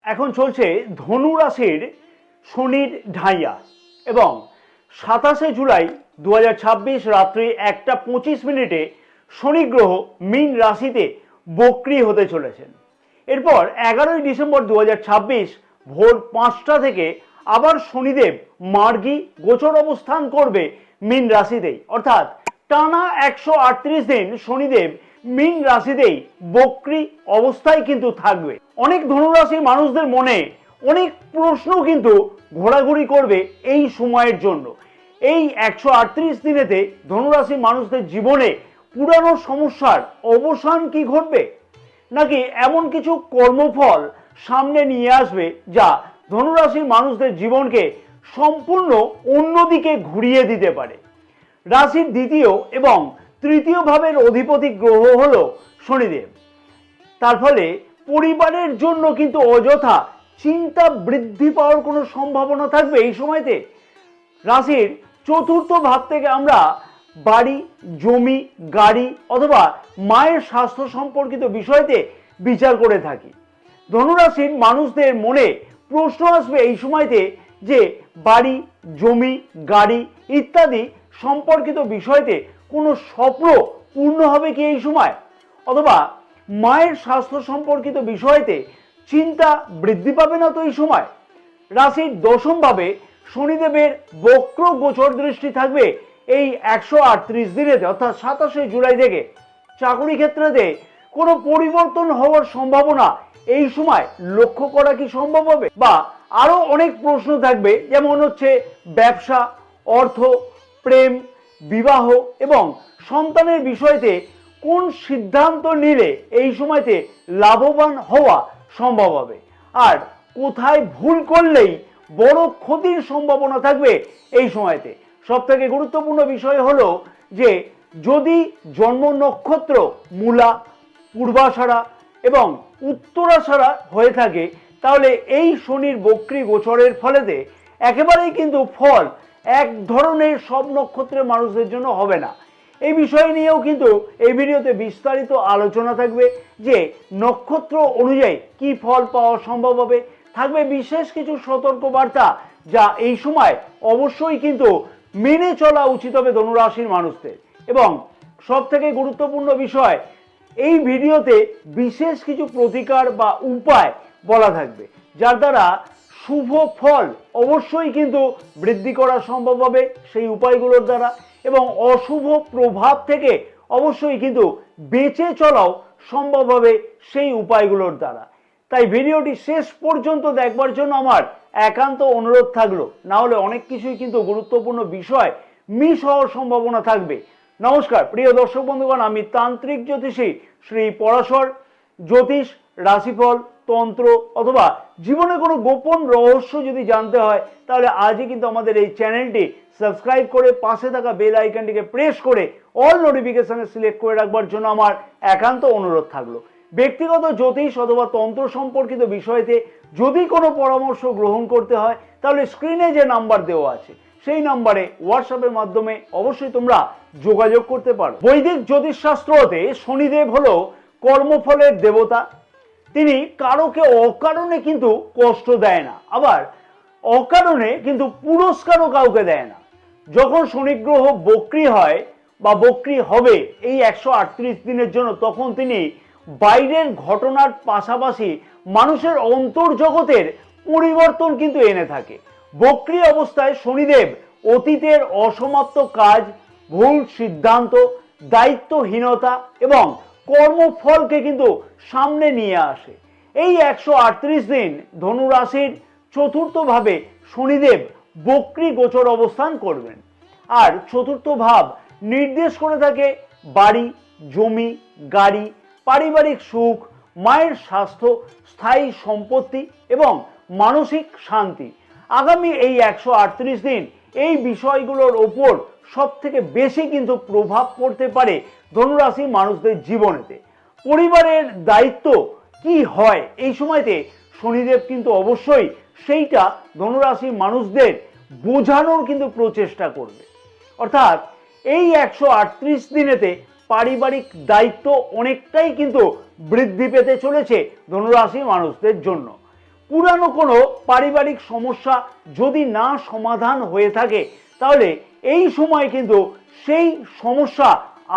এখন চলছে ধনু রাশির শনির ঢাইয়া এবং 27শে জুলাই 2026 রাত্রি 1:25 শনি গ্রহ মীন রাশিতে বক্রী হতে চলেছেন। এরপর 11ই ডিসেম্বর 2026 ভোর 5টা থেকে আবার শনিদেব মার্গী গোচর অবস্থান করবে মীন রাশিতেই, অর্থাৎ টানা 138 দিন শনিদেব মীন রাশিতেই বক্রী অবস্থায় কিন্তু থাকবে। অনেক ধনুরাশির মানুষদের মনে অনেক প্রশ্ন কিন্তু ঘোরাঘুরি করবে এই সময়ের জন্য। এই 138 দিনেতে ধনুরাশির মানুষদের জীবনে পুরানো সমস্যার অবসান কি ঘটবে, নাকি এমন কিছু কর্মফল সামনে নিয়ে আসবে যা ধনুরাশির মানুষদের জীবনকে সম্পূর্ণ অন্যদিকে ঘুরিয়ে দিতে পারে। রাশির দ্বিতীয় এবং তৃতীয় ভাবের অধিপতি গ্রহ হলো শনিদেব। তার ফলে পরিবারের জন্য কিন্তু অযথা চিন্তা বৃদ্ধি পাওয়ার কোনো সম্ভাবনা থাকবে এই সময়তে। রাশির চতুর্থ ভাব থেকে আমরা বাড়ি, জমি, গাড়ি অথবা মায়ের স্বাস্থ্য সম্পর্কিত বিষয়তে বিচার করে থাকি। ধনুরাশির মানুষদের মনে প্রশ্ন আসবে এই সময়তে যে বাড়ি, জমি, গাড়ি ইত্যাদি সম্পর্কিত বিষয়তে কোনো স্বপ্ন পূর্ণ হবে কি এই সময়, অথবা মায়ের স্বাস্থ্য সম্পর্কিত বিষয়তে চিন্তা বৃদ্ধি পাবে না তো এই সময়। রাশির দশম ভাবে শনিদেবের বক্র গোচর দৃষ্টি থাকবে এই 138 দিনেতে, অর্থাৎ 27শে জুলাই থেকে। চাকরি ক্ষেত্রেতে কোনো পরিবর্তন হওয়ার সম্ভাবনা এই সময় লক্ষ্য করা কি সম্ভব হবে, বা আরো অনেক প্রশ্ন থাকবে, যেমন হচ্ছে ব্যবসা, অর্থ, প্রেম, বিবাহ এবং সন্তানের বিষয়তে কোন সিদ্ধান্ত নিলে এই সময়তে লাভবান হওয়া সম্ভব হবে, আর কোথায় ভুল করলেই বড় ক্ষতির সম্ভাবনা থাকবে এই সময়তে। সব থেকে গুরুত্বপূর্ণ বিষয় হলো যে যদি জন্ম নক্ষত্র মূলা, পূর্বাষাঢ়া এবং উত্তরাষাঢ়া হয়ে থাকে, তাহলে এই শনির বক্রী গোচরের ফলেতে একেবারেই কিন্তু ফল এক ধরনের সব নক্ষত্রের মানুষদের জন্য হবে না। এই বিষয় নিয়েও কিন্তু এই ভিডিওতে বিস্তারিত আলোচনা থাকবে যে নক্ষত্র অনুযায়ী কি ফল পাওয়া সম্ভব হবে। থাকবে বিশেষ কিছু সতর্ক বার্তা যা এই সময় অবশ্যই কিন্তু মেনে চলা উচিত হবে ধনুরাশির মানুষদের। এবং সব থেকে গুরুত্বপূর্ণ বিষয়, এই ভিডিওতে বিশেষ কিছু প্রতিকার বা উপায় বলা থাকবে যার দ্বারা শুভ ফল অবশ্যই কিন্তু বৃদ্ধি করা সম্ভব হবে সেই উপায়গুলোর দ্বারা, এবং অশুভ প্রভাব থেকে অবশ্যই কিন্তু বেঁচে চলাও সম্ভব হবে সেই উপায়গুলোর দ্বারা। তাই ভিডিওটি শেষ পর্যন্ত দেখবার জন্য আমার একান্ত অনুরোধ থাকলো, না হলে অনেক কিছুই কিন্তু গুরুত্বপূর্ণ বিষয় মিস হওয়ার সম্ভাবনা থাকবে। নমস্কার প্রিয় দর্শক বন্ধুগণ, আমি তান্ত্রিক জ্যোতিষী শ্রী পরাশর। জ্যোতিষ, রাশিফল, তন্ত্র অথবা জীবনে কোনো গোপন রহস্য যদি জানতে হয়, তাহলে আজই কিন্তু আমাদের এই চ্যানেলটি সাবস্ক্রাইব করে পাশে থাকা বেল আইকনটিকে প্রেস করে অল নোটিফিকেশনে সিলেক্ট করে রাখবার জন্য আমার একান্ত অনুরোধ থাকলো। ব্যক্তিগত জ্যোতিষ অথবা তন্ত্র সম্পর্কিত বিষয়তে যদি কোনো পরামর্শ গ্রহণ করতে হয়, তাহলে স্ক্রিনে যে নাম্বার দেওয়া আছে সেই নাম্বারে হোয়াটসঅ্যাপের মাধ্যমে অবশ্যই তোমরা যোগাযোগ করতে পারো। বৈদিক জ্যোতিষশাস্ত্রতে শনিদেব হলো কর্মফলের দেবতা। তিনি কারোকে অকারণে কিন্তু কষ্ট দেয় না, আবার অকারণে কিন্তু পুরস্কারও কাউকে দেয় না। যখন শনি গ্রহ বক্রী হয় বা বক্রী হবে এই 138 দিনের জন্য, তখন তিনি বাইরের ঘটনার পাশাপাশি মানুষের অন্তর্জগতের পরিবর্তন কিন্তু এনে থাকে। বক্রী অবস্থায় শনিদেব অতীতের অসমাপ্ত কাজ, ভুল সিদ্ধান্ত, দায়িত্বহীনতা এবং কর্মফলকে কিন্তু সামনে নিয়ে আসে। এই 138 দিন ধনুরাশির চতুর্থ ভাবে শনিদেব বক্রী গোচর অবস্থান করবেন, আর চতুর্থ ভাব নির্দেশ করে থাকে বাড়ি, জমি, গাড়ি, পারিবারিক সুখ, মায়ের স্বাস্থ্য, স্থায়ী সম্পত্তি এবং মানসিক শান্তি। আগামী এই 138 দিন এই বিষয়গুলোর ওপর সব থেকে বেশি কিন্তু প্রভাব পড়তে পারে ধনুরাশির মানুষদের জীবনেতে। পরিবারের দায়িত্ব কি হয় এই সময়তে শনিদেব কিন্তু অবশ্যই সেইটা ধনুরাশির মানুষদের বোঝানোর কিন্তু প্রচেষ্টা করবে। অর্থাৎ এই 138 দিনেতে পারিবারিক দায়িত্ব অনেকটাই কিন্তু বৃদ্ধি পেতে চলেছে ধনুরাশির মানুষদের জন্য। পুরানো কোনো পারিবারিক সমস্যা যদি না সমাধান হয়ে থাকে তাহলে এই সময় কিন্তু সেই সমস্যা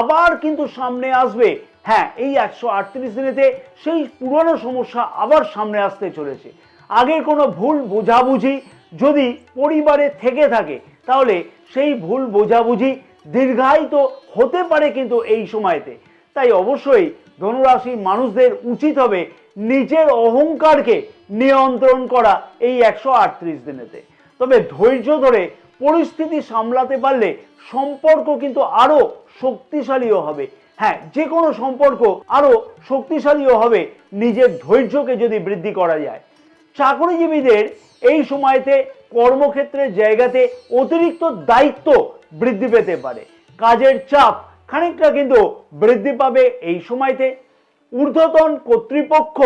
আবার কিন্তু সামনে আসবে। হ্যাঁ, এই 138 দিনেতে সেই পুরনো সমস্যা আবার সামনে আসতে চলেছে। আগের কোনো ভুল বোঝাবুঝি যদি পরিবারে থেকে থাকে তাহলে সেই ভুল বোঝাবুঝি দীর্ঘায়িত হতে পারে কিন্তু এই সময়তে। তাই অবশ্যই ধনুরাশির মানুষদের উচিত হবে নিজের অহংকারকে নিয়ন্ত্রণ করা এই 138 দিনেতে। তবে ধৈর্য ধরে পরিস্থিতি সামলাতে পারলে সম্পর্ক কিন্তু আরো শক্তিশালীও হবে। হ্যাঁ, যে কোনো সম্পর্ক আরো শক্তিশালীও হবে নিজের ধৈর্যকে যদি বৃদ্ধি করা যায়। চাকরিজীবীদের এই সময়তে কর্মক্ষেত্রের জায়গাতে অতিরিক্ত দায়িত্ব বৃদ্ধি পেতে পারে, কাজের চাপ খানিকটা কিন্তু বৃদ্ধি পাবে এই সময়তে। ঊর্ধ্বতন কর্তৃপক্ষ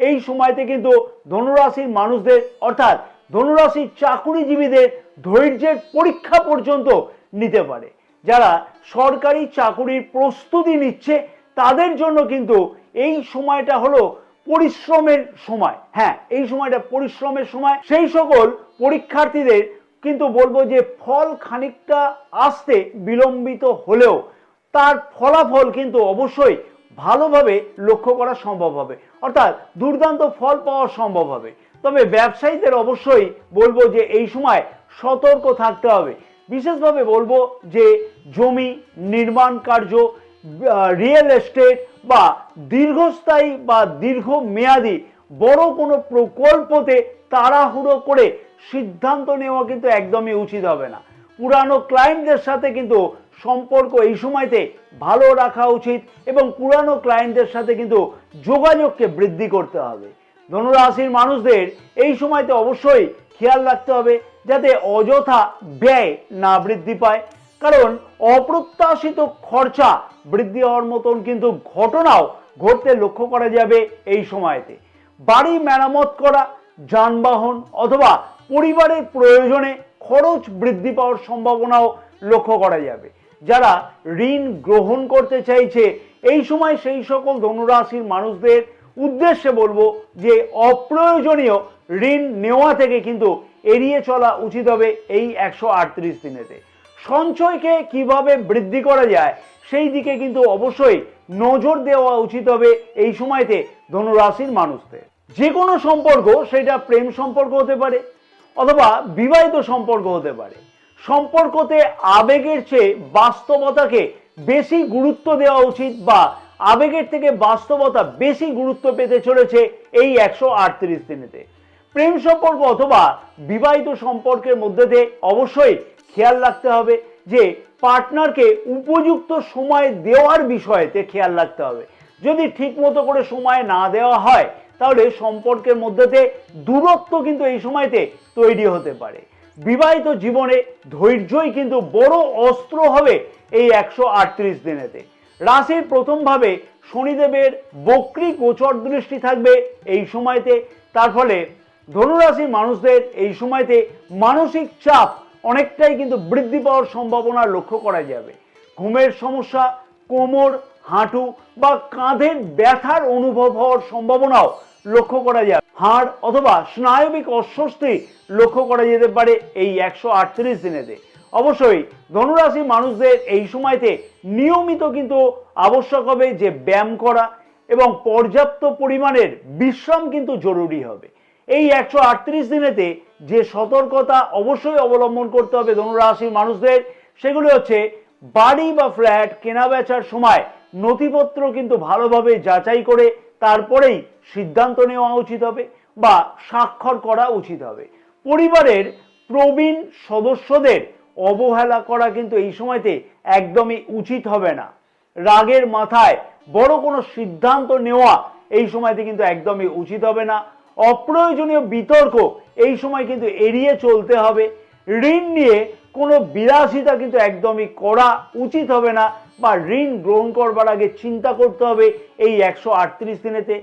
এই সময়তে কিন্তু ধনুরাশির মানুষদের অর্থাৎ ধনুরাশির চাকরিজীবীদের ধৈর্যের পরীক্ষা পর্যন্ত নিতে পারে। যারা সরকারি চাকরির প্রস্তুতি নিচ্ছে তাদের জন্য কিন্তু এই সময়টা হলো পরিশ্রমের সময়। হ্যাঁ, এই সময়টা পরিশ্রমের সময়। সেই সকল পরীক্ষার্থীদের কিন্তু বলবো যে ফল খানিকটা আসতে বিলম্বিত হলেও তার ফলাফল কিন্তু অবশ্যই ভালোভাবে লক্ষ্য করা সম্ভব হবে, অর্থাৎ দুর্দান্ত ফল পাওয়া সম্ভব হবে। তবে ব্যবসায়ীদের অবশ্যই বলবো যে এই সময় সতর্ক থাকতে হবে। বিশেষভাবে বলবো যে জমি নির্মাণ কার্য, রিয়েল এস্টেট বা দীর্ঘস্থায়ী বা দীর্ঘমেয়াদী বড় কোনো প্রকল্পতে তাড়াহুড়ো করে সিদ্ধান্ত নেওয়া কিন্তু একদমই উচিত হবে না। পুরানো ক্লায়েন্টদের সাথে কিন্তু সম্পর্ক এই সময়তে ভালো রাখা উচিত এবং পুরানো ক্লায়েন্টদের সাথে কিন্তু যোগাযোগকে বৃদ্ধি করতে হবে। ধনুরাশির মানুষদের এই সময়তে অবশ্যই খেয়াল রাখতে হবে যাতে অযথা ব্যয় না বৃদ্ধি পায়, কারণ অপ্রত্যাশিত খরচা বৃদ্ধি হওয়ার মতন কিন্তু ঘটনাও ঘটতে লক্ষ্য করা যাবে এই সময়তে। বাড়ি মেরামত করা, যানবাহন অথবা পরিবারের প্রয়োজনে খরচ বৃদ্ধি পাওয়ার সম্ভাবনাও লক্ষ্য করা যাবে। যারা ঋণ গ্রহণ করতে চাইছে এই সময় সেই সকল ধনুরাশির মানুষদের উদ্দেশ্যে বলবো যে অপ্রয়োজনীয় ঋণ নেওয়া থেকে কিন্তু এড়িয়ে চলা উচিত হবে এই 138 দিনেতে। সঞ্চয়কে কিভাবে বৃদ্ধি করা যায় সেই দিকে কিন্তু অবশ্যই নজর দেওয়া উচিত হবে এই সময়তে ধনুরাশির মানুষদের। যে কোনো সম্পর্ক, সেটা প্রেম সম্পর্ক হতে পারে অথবা বিবাহিত সম্পর্ক হতে পারে, সম্পর্কতে আবেগের চেয়ে বাস্তবতাকে বেশি গুরুত্ব দেওয়া উচিত বা আবেগের থেকে বাস্তবতা বেশি গুরুত্ব পেতে চলেছে এই 138 দিনেতে। প্রেম সম্পর্ক অথবা বিবাহিত সম্পর্কের মধ্যে দিয়ে অবশ্যই খেয়াল রাখতে হবে যে পার্টনারকে উপযুক্ত সময় দেওয়ার বিষয়েতে খেয়াল রাখতে হবে। যদি ঠিক মতো করে সময় না দেওয়া হয় তাহলে সম্পর্কের মধ্যে দূরত্ব কিন্তু এই সময়তে তৈরি হতে পারে। বিবাহিত জীবনে ধৈর্যই কিন্তু বড় অস্ত্র হবে এই 138 দিনেতে। রাশির প্রথম ভাবে শনিদেবের বক্রী গোচর দৃষ্টি থাকবে এই সময়তে। তার ফলে ধনুরাশির মানুষদের এই সময়তে মানসিক চাপ অনেকটাই কিন্তু বৃদ্ধি পাওয়ার সম্ভাবনা লক্ষ্য করা যাবে। ঘুমের সমস্যা, কোমর, হাঁটু বা কাঁধের ব্যথার অনুভব হওয়ার সম্ভাবনাও লক্ষ্য করা যাবে। হাড় অথবা স্নায়বিক অস্বস্তি লক্ষ্য করা যেতে পারে এই 138 দিনেতে। অবশ্যই ধনুরাশি মানুষদের এই সময়তে নিয়মিত কিন্তু আবশ্যক হবে যে ব্যায়াম করা এবং পর্যাপ্ত পরিমাণের বিশ্রাম কিন্তু জরুরি হবে। এই 138 দিনেতে যে সতর্কতা অবশ্যই অবলম্বন করতে হবে ধনুরাশির মানুষদের সেগুলি হচ্ছে বাড়ি বা ফ্ল্যাট কেনা বেচার সময় নথিপত্র কিন্তু ভালোভাবে যাচাই করে তারপরেই সিদ্ধান্ত নেওয়া উচিত হবে বা স্বাক্ষর করা উচিত হবে। পরিবারের প্রবীণ সদস্যদের অবহেলা করা কিন্তু এই সময়তে একদমই উচিত হবে না। রাগের মাথায় বড় কোনো সিদ্ধান্ত নেওয়া এই সময়তে কিন্তু একদমই উচিত হবে না। অপ্রয়োজনীয় বিতর্ক এই সময় কিন্তু এড়িয়ে চলতে হবে। ঋণ নিয়ে কোনো বিলাসিতা কিন্তু একদমই করা উচিত হবে না বা ঋণ গ্রহণ করবার আগে চিন্তা করতে হবে এই 138 দিনেতে।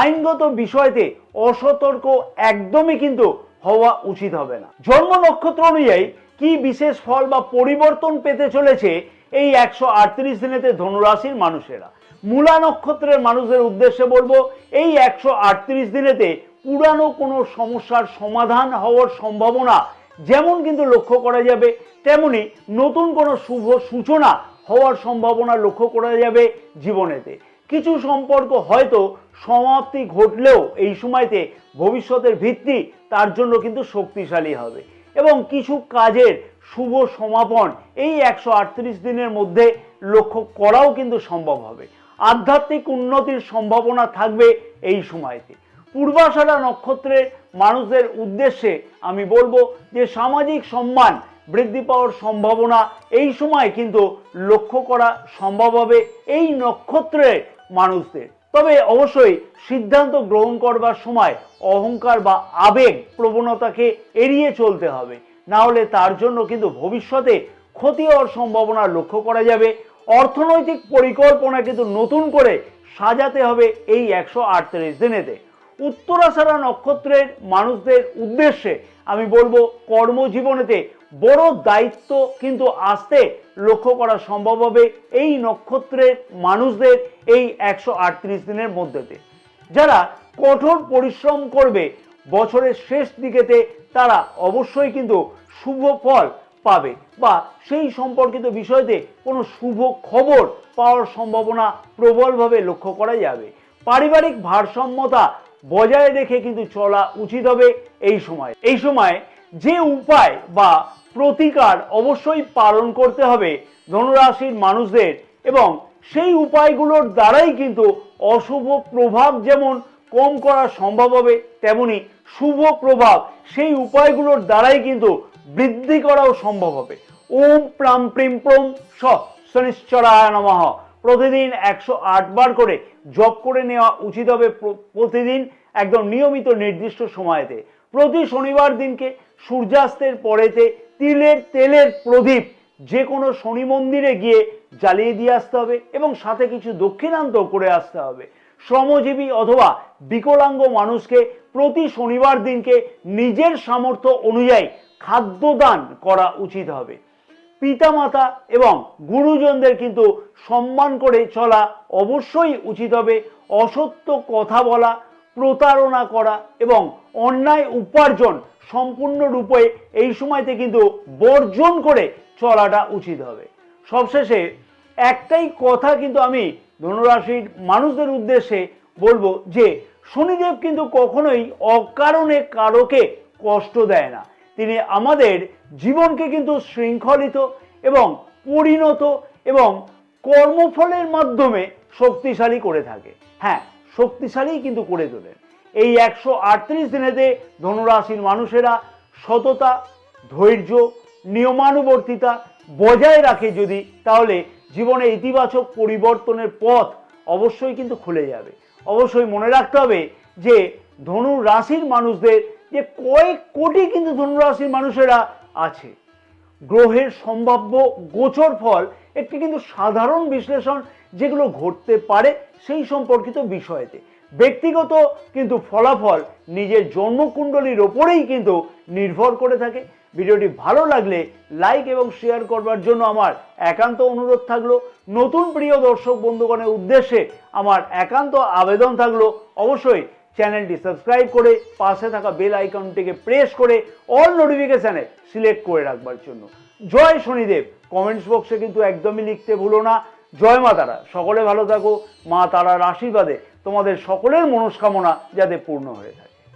আইনগত বিষয়তে অসতর্ক একদমই কিন্তু হওয়া উচিত হবে না। জন্ম নক্ষত্র অনুযায়ী কি বিশেষ ফল বা পরিবর্তন পেতে চলেছে এই 138 দিনেতে ধনুরাশির মানুষেরা। মূলা নক্ষত্রের মানুষদের উদ্দেশ্যে বলবো এই 138 দিনেতে পুরানো কোনো সমস্যার সমাধান হওয়ার সম্ভাবনা যেমন কিন্তু লক্ষ্য করা যাবে, তেমনি নতুন কোনো শুভ সূচনা হওয়ার সম্ভাবনা লক্ষ্য করা যাবে জীবনেতে। কিছু সম্পর্ক হয়তো সমাপ্তি ঘটলেও এই সময়তে ভবিষ্যতের ভিত্তি তার জন্য কিন্তু শক্তিশালী হবে এবং কিছু কাজের শুভ সমাপন এই 138 দিনের মধ্যে লক্ষ্য করাও কিন্তু সম্ভব হবে। আধ্যাত্মিক উন্নতির সম্ভাবনা থাকবে এই সময়তে। পূর্বাষাঢ়া নক্ষত্রের মানুষদের উদ্দেশ্যে আমি বলবো যে সামাজিক সম্মান বৃদ্ধি পাওয়ার সম্ভাবনা এই সময় কিন্তু লক্ষ্য করা সম্ভব হবে এই নক্ষত্রের মানুষদের। তবে অবশ্যই সিদ্ধান্ত গ্রহণ করবার সময় অহংকার বা আবেগ প্রবণতাকে এড়িয়ে চলতে হবে, না হলে তার জন্য কিন্তু ভবিষ্যতে ক্ষতি হওয়ার সম্ভাবনা লক্ষ্য করা যাবে। অর্থনৈতিক পরিকল্পনা কিন্তু নতুন করে সাজাতে হবে এই 138 দিনেতে। উত্তরাষাঢ়া নক্ষত্রের মানুষদের উদ্দেশ্যে আমি বলবো কর্মজীবনেতে বড় দায়িত্ব কিন্তু আসতে লক্ষ্য করা সম্ভব হবে এই নক্ষত্রের মানুষদের এই 138 দিনের মধ্যেতে। যারা কঠোর পরিশ্রম করবে বছরের শেষ দিকেতে তারা অবশ্যই কিন্তু শুভ ফল পাবে বা সেই সম্পর্কিত বিষয়তে কোনো শুভ খবর পাওয়ার সম্ভাবনা প্রবলভাবে লক্ষ্য করা যাবে। পারিবারিক ভারসাম্যতা বজায় রেখে কিন্তু চলা উচিত হবে এই সময় যে উপায় বা প্রতিকার অবশ্যই পালন করতে হবে ধনুরাশির মানুষদের, এবং সেই উপায়গুলোর দ্বারাই কিন্তু অশুভ প্রভাব যেমন কম করা সম্ভব হবে, তেমনি শুভ প্রভাব সেই উপায়গুলোর দ্বারাই কিন্তু বৃদ্ধি করাও সম্ভব হবে। ওম প্রাম প্রিম প্রম শনিশ্চরায় নমঃ প্রতিদিন 108 বার করে জপ করে নেওয়া উচিত হবে প্রতিদিন একদম নিয়মিত নির্দিষ্ট সময়েতে। প্রতি শনিবার দিনকে সূর্যাস্তের পরেতে তিলের তেলের প্রদীপ যে কোনো শনি মন্দিরে গিয়ে জ্বালিয়ে দিয়ে আসতে হবে এবং সাথে কিছু দক্ষিণান্ত করে আসতে হবে। শ্রমজীবী অথবা বিকলাঙ্গ মানুষকে প্রতি শনিবার দিনকে নিজের সামর্থ্য অনুযায়ী খাদ্যদান করা উচিত হবে। পিতামাতা এবং গুরুজনদের কিন্তু সম্মান করে চলা অবশ্যই উচিত হবে। অসত্য কথা বলা, প্রতারণা করা এবং অন্যায় উপার্জন সম্পূর্ণরূপে এই সময়তে কিন্তু বর্জন করে চলাটা উচিত হবে। সবশেষে একটাই কথা কিন্তু আমি ধনুরাশির মানুষদের উদ্দেশ্যে বলবো যে শনিদেব কিন্তু কখনোই অকারণে কারোকে কষ্ট দেয় না। তিনি আমাদের জীবনকে কিন্তু শৃঙ্খলিত এবং পরিণত এবং কর্মফলের মাধ্যমে শক্তিশালী করে থাকে। হ্যাঁ, শক্তিশালী কিন্তু করে তোলেন। এই 138 দিনেতে ধনুরাশির মানুষেরা সততা, ধৈর্য, নিয়মানুবর্তিতা বজায় রাখে যদি, তাহলে জীবনে ইতিবাচক পরিবর্তনের পথ অবশ্যই কিন্তু খুলে যাবে। অবশ্যই মনে রাখতে হবে যে ধনু রাশির মানুষদের যে কয়েক কোটি কিন্তু ধনুরাশির মানুষেরা আছে। গ্রহের সম্ভাব্য গোচর ফল একটি কিন্তু সাধারণ বিশ্লেষণ যেগুলো ঘটতে পারে সেই সম্পর্কিত বিষয়েতে। ব্যক্তিগত কিন্তু ফলাফল নিজের জন্মকুণ্ডলীর ওপরেই কিন্তু নির্ভর করে থাকে। ভিডিওটি ভালো লাগলে লাইক এবং শেয়ার করবার জন্য আমার একান্ত অনুরোধ থাকলো। নতুন প্রিয় দর্শক বন্ধুগণের উদ্দেশ্যে আমার একান্ত আবেদন থাকলো অবশ্যই চ্যানেলটি সাবস্ক্রাইব করে পাশে থাকা বেল আইকনটিকে প্রেস করে অল নোটিফিকেশনে সিলেক্ট করে রাখবার জন্য। জয় শনিদেব কমেন্টস বক্সে কিন্তু একদমই লিখতে ভুলো না। জয় মা তারা, সকলে ভালো থাকো। মা তারার আশীর্বাদে তোমাদের সকলের মনস্কামনা যাতে পূর্ণ হয়ে থাকে।